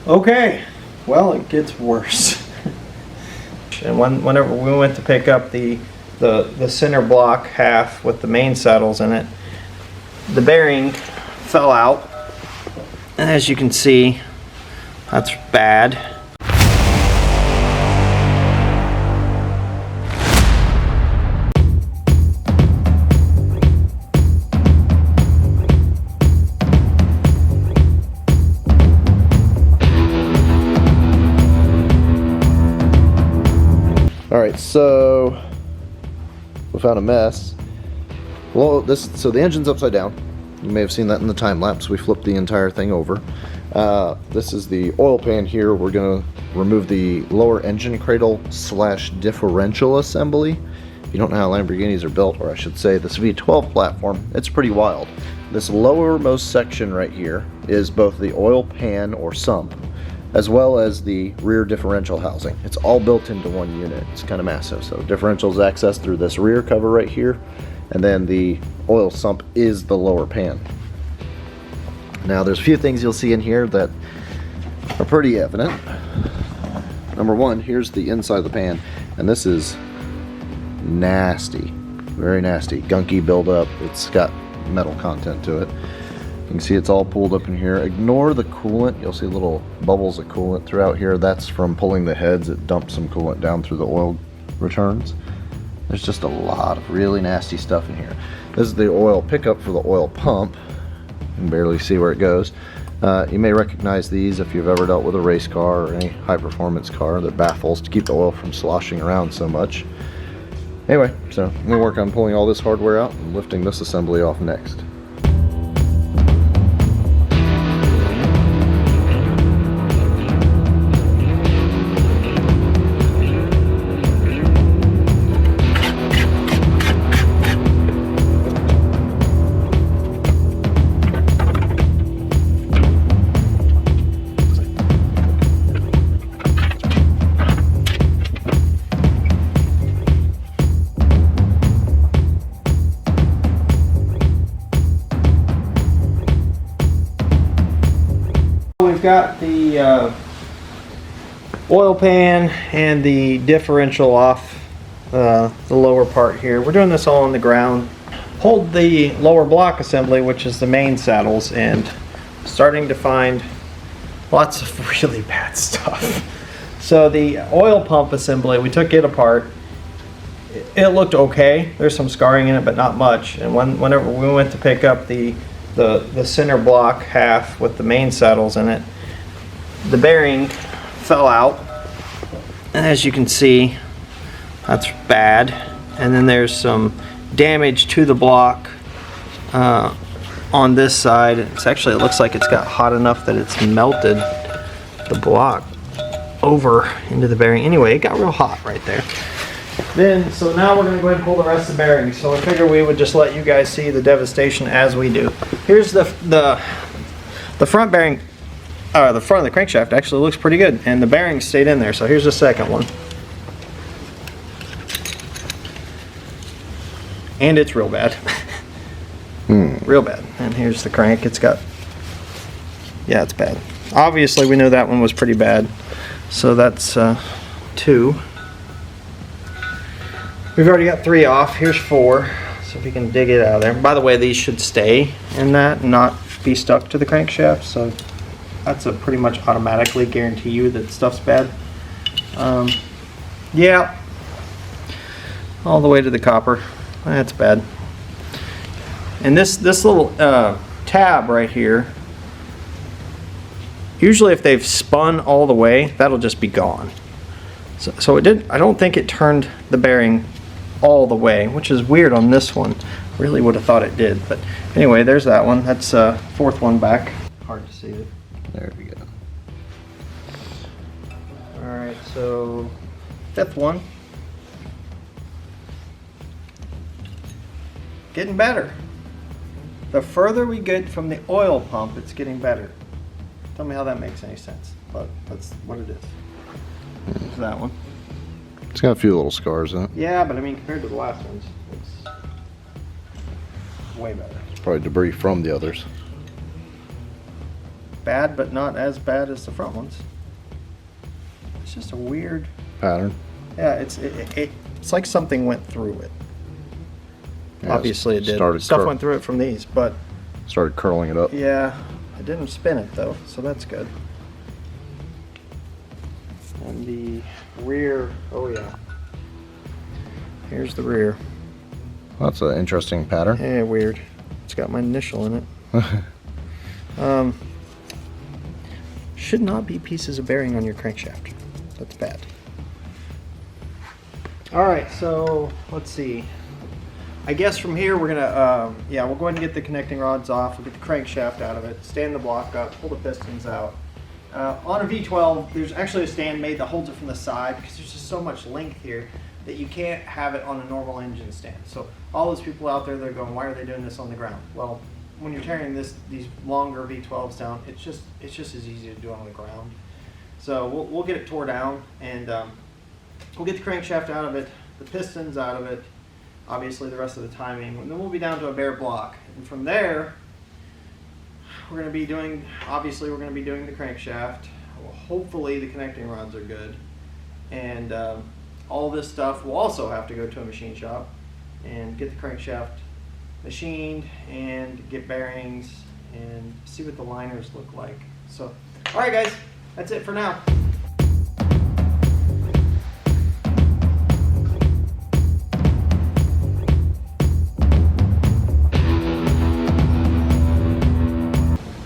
Okay, well, it gets worse. And whenever we went to pick up the center block half with the main saddles in it, the bearing fell out. And as you can see, that's bad. Alright, so we found a mess. Well, so the engine's upside down. You may have seen that in the time lapse. We flipped the entire thing over. This is the oil pan here. We're going to remove the lower engine cradle / differential assembly. If you don't know how Lamborghinis are built, or I should say this V12 platform, it's pretty wild. This lowermost section right here is both the oil pan or sump, as well as the rear differential housing. It's all built into one unit. It's kind of massive. So differential is accessed through this rear cover right here, and then the oil sump is the lower pan. Now there's a few things you'll see in here that are pretty evident. Number one, here's the inside of the pan, and this is nasty, very nasty, gunky buildup. It's got metal content to it. You can see it's all pulled up in here. Ignore the coolant. You'll see little bubbles of coolant throughout here. That's from pulling the heads. It dumped some coolant down through the oil returns. There's just a lot of really nasty stuff in here. This is the oil pickup for the oil pump. You can barely see where it goes. You may recognize these if you've ever dealt with a race car or any high performance car. They're baffles to keep the oil from sloshing around so much. Anyway, so I'm going to work on pulling all this hardware out and lifting this assembly off next. We've got the oil pan and the differential off the lower part here. We're doing this all on the ground. Pulled the lower block assembly, which is the main saddles, and starting to find lots of really bad stuff. So the oil pump assembly, we took it apart. It looked okay. There's some scarring in it, but not much. And whenever we went to pick up the center block half with the main saddles in it, the bearing fell out, and as you can see, that's bad. And then there's some damage to the block on this side. It's actually, it looks like it's got hot enough that it's melted the block over into the bearing. Anyway, it got real hot right there. Then, so now we're going to go ahead and pull the rest of the bearings. So I figure we would just let you guys see the devastation as we do. Here's the front bearing, the front of the crankshaft actually looks pretty good, and the bearings stayed in there. So here's the second one. And it's real bad. Real bad. And here's the crank. It's got, yeah, it's bad. Obviously we knew that one was pretty bad. So that's 2. We've already got 3 off. Here's 4. So if you can dig it out of there. By the way, these should stay in that and not be stuck to the crankshaft. So that's a pretty much automatically guarantee you that stuff's bad. Yeah. All the way to the copper. That's bad. And this little tab right here, usually if they've spun all the way, that'll just be gone. So it did. I don't think it turned the bearing all the way, which is weird on this one. Really would have thought it did. But anyway, there's that one. That's 4th one back. Hard to see it. There we go. Alright, so 5th one. Getting better. The further we get from the oil pump, it's getting better. Tell me how that makes any sense. But that's what it is. There's that one. It's got a few little scars in it. Yeah, but I mean, compared to the last ones, it's way better. It's probably debris from the others. bad, but not as bad as the front ones. It's just a weird pattern. Yeah, it's like something went through it. Yeah, Obviously it did. Stuff went through it from these, but started curling it up. yeah, I didn't spin it though, so that's good. And the rear, oh yeah. Here's the rear. That's an interesting pattern. Yeah, weird. It's got my initial in it. Should not be pieces of bearing on your crankshaft. That's bad. All right, so let's see. I guess from here we're gonna, yeah, we'll go ahead and get the connecting rods off. We'll get the crankshaft out of it, stand the block up, pull the pistons out. On a V12, there's actually a stand made that holds it from the side because there's just so much length here that you can't have it on a normal engine stand. So all those people out there that are going, why are they doing this on the ground? Well, when you're tearing these longer V12s down, it's just as easy to do on the ground. So we'll get it tore down, and we'll get the crankshaft out of it, the pistons out of it, obviously the rest of the timing, and then we'll be down to a bare block. And from there, we're going to be doing, obviously we're going to be doing the crankshaft. Well, hopefully the connecting rods are good. And all this stuff will also have to go to a machine shop and get the crankshaft machined and get bearings and see what the liners look like. So, all right guys, that's it for now.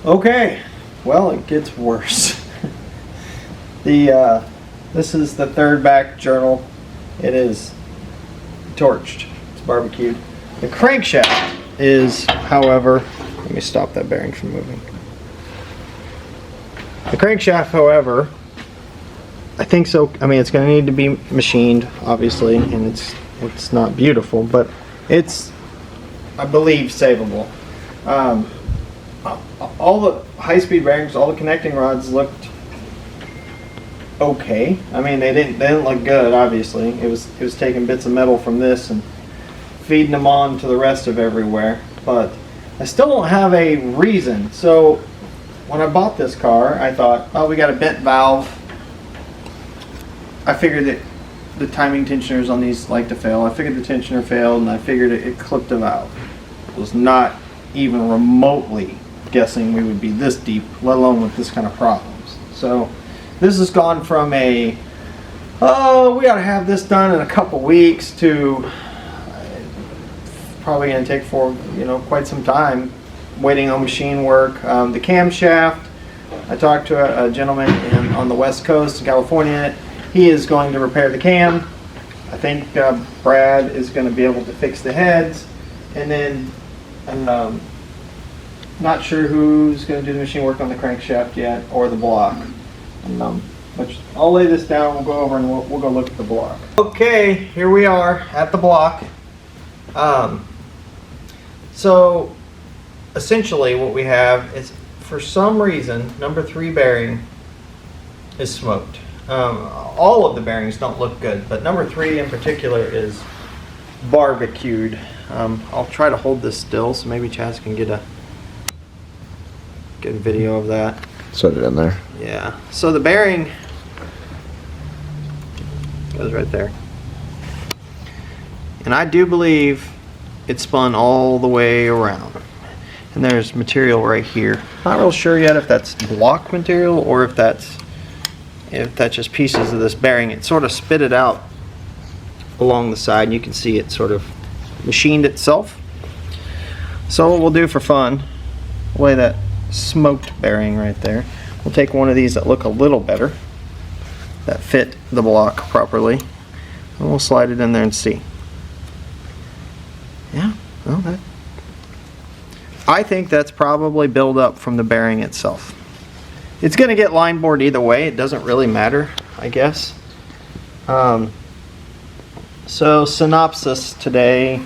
Okay, well, it gets worse. This is the third back journal. It is torched. It's barbecued. The crankshaft is, however, let me stop that bearing from moving. The crankshaft, however, I think so. I mean, it's going to need to be machined, obviously, and it's not beautiful, but it's, I believe, savable. All the high-speed bearings, all the connecting rods looked okay. I mean, they didn't look good. Obviously, it was taking bits of metal from this and feeding them on to the rest of everywhere. But I still don't have a reason. So when I bought this car, I thought, oh, we got a bent valve. I figured that the timing tensioners on these like to fail. I figured the tensioner failed, and I figured it clipped a valve. It was not even remotely guessing we would be this deep, let alone with this kind of problems. So this has gone from a, oh, we ought to have this done in a couple weeks to probably going to take quite some time waiting on machine work. The camshaft, I talked to a gentleman on the West Coast in California. He is going to repair the cam. I think Brad is going to be able to fix the heads, and then not sure who's going to do the machine work on the crankshaft yet, or the block. Which I'll lay this down, we'll go over and we'll go look at the block. Okay, here we are at the block. So essentially what we have is, for some reason, number 3 bearing is smoked. All of the bearings don't look good, but number 3 in particular is barbecued. I'll try to hold this still so maybe Chaz can get a good video of that. Set it in there. Yeah, so the bearing goes right there. And I do believe it spun all the way around. And there's material right here. Not real sure yet if that's block material or if that's just pieces of this bearing. It sort of spit it out along the side, and you can see it sort of machined itself. So what we'll do for fun, we'll lay that smoked bearing right there. We'll take one of these that look a little better, that fit the block properly, and we'll slide it in there and see. Yeah, well, I think that's probably build up from the bearing itself. It's going to get line bored either way. It doesn't really matter, I guess. So synopsis today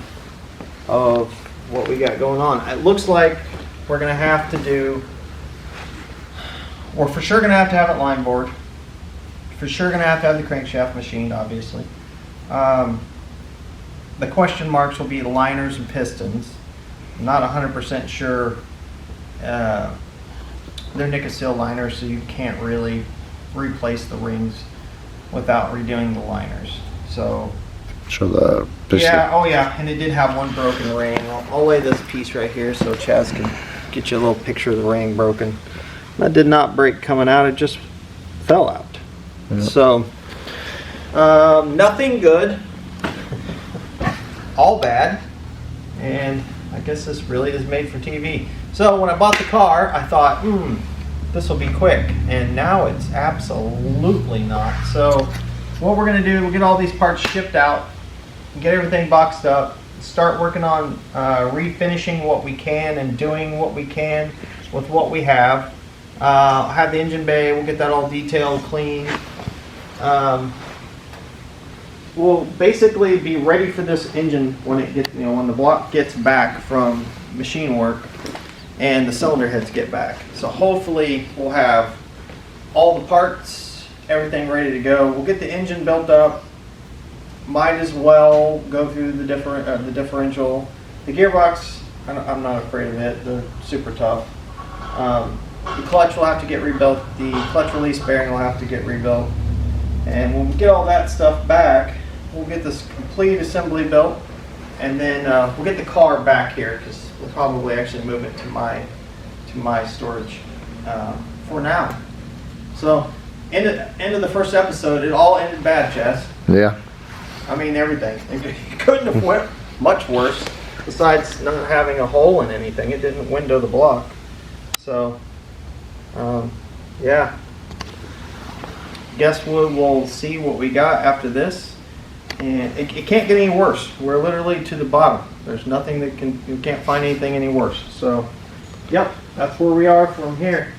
of what we got going on. It looks like we're going to have to do, we're for sure going to have it line bored. For sure going to have the crankshaft machined, obviously. The question marks will be the liners and pistons. I'm not 100% sure they're Nicosil liners, so you can't really replace the rings without redoing the liners. So Show the picture. yeah, oh yeah, and it did have one broken ring. I'll lay this piece right here so Chaz can get you a little picture of the ring broken. That did not break coming out, it just fell out. Yep. So, nothing good, all bad, and I guess this really is made for TV. So when I bought the car, I thought, this will be quick, and now it's absolutely not. So what we're gonna do, we'll get all these parts shipped out, get everything boxed up, start working on refinishing what we can and doing what we can with what we have. Have the engine bay, we'll get that all detailed, clean. We'll basically be ready for this engine when it gets, when the block gets back from machine work and the cylinder heads get back. So hopefully we'll have all the parts, everything ready to go. We'll get the engine built up. Might as well go through the differential. The gearbox, I'm not afraid of it. They're super tough. The clutch will have to get rebuilt. The clutch release bearing will have to get rebuilt. And when we get all that stuff back, we'll get this complete assembly built, and then we'll get the car back here because we'll probably actually move it to my storage for now. So, end of the first episode, it all ended bad, Chess. Yeah. I mean, everything. It couldn't have went much worse. Besides not having a hole in anything, it didn't window the block. So, yeah. Guess we'll see what we got after this, and it can't get any worse. We're literally to the bottom. There's nothing that you can't find anything any worse. So, yep, that's where we are from here.